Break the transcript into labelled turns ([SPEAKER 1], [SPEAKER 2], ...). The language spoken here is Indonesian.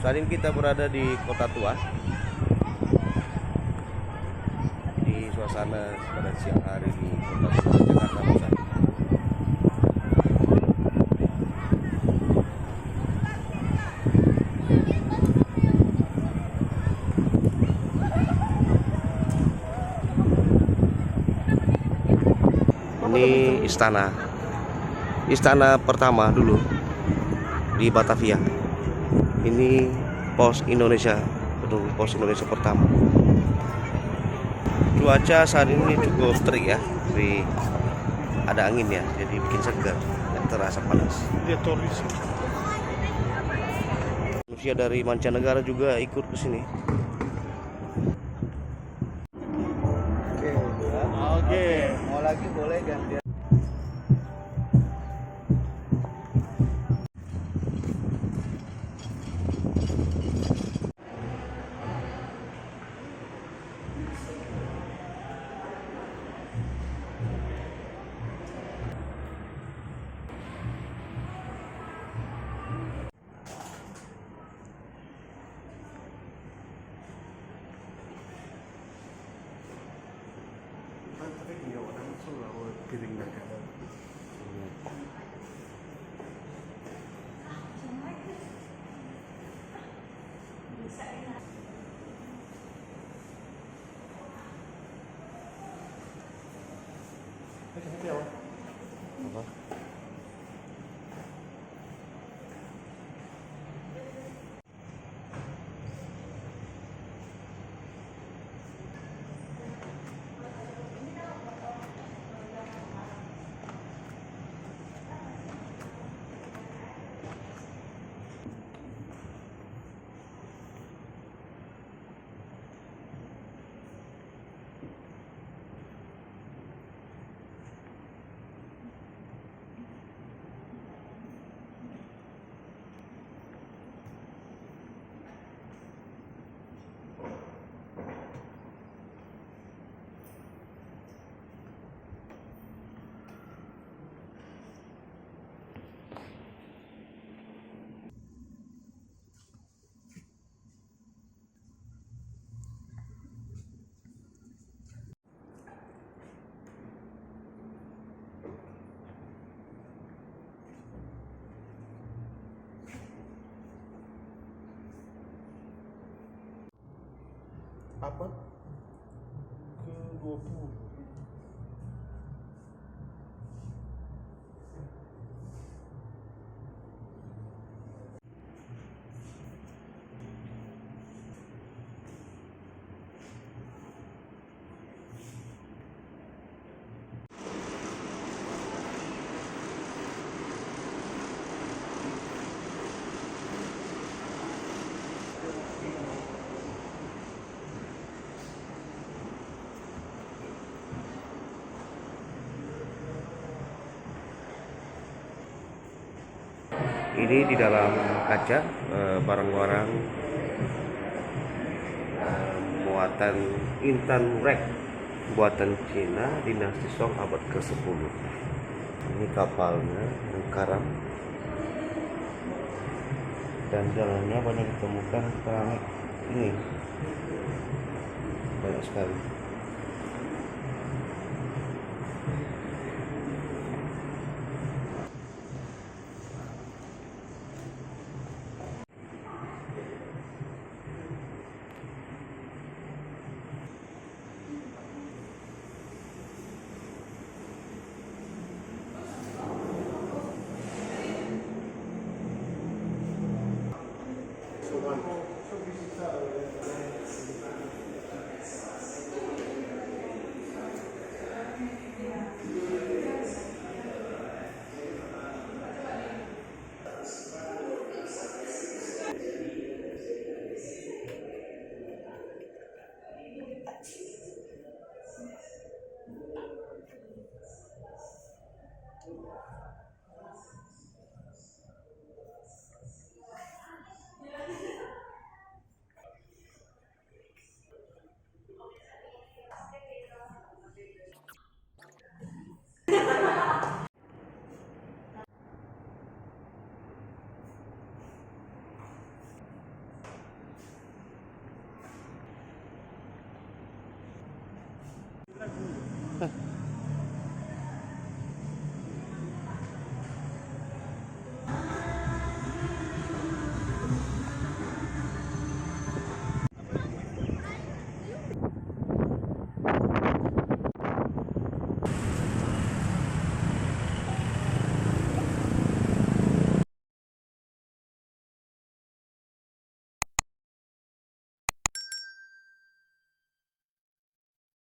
[SPEAKER 1] Saat ini kita berada di Kota Tua. Di suasana pada siang hari di Kota Tua, Jakarta Pusat. Ini istana pertama dulu di Batavia. Ini pos Indonesia, betul, pos Indonesia pertama. Cuaca saat ini cukup terik ya, tapi ada angin ya, jadi bikin segar, dan terasa panas. Manusia dari mancanegara juga ikut ke sini.
[SPEAKER 2] Oke, mau lagi boleh ganti.
[SPEAKER 1] Apa?
[SPEAKER 2] Apa? Ke-20.
[SPEAKER 1] Ini di dalam kaca barang-barang muatan Intan Murek buatan Cina dinasti Song abad ke-10. Ini kapalnya yang karam dan jalannya banyak ditemukan keramik ini, banyak sekali.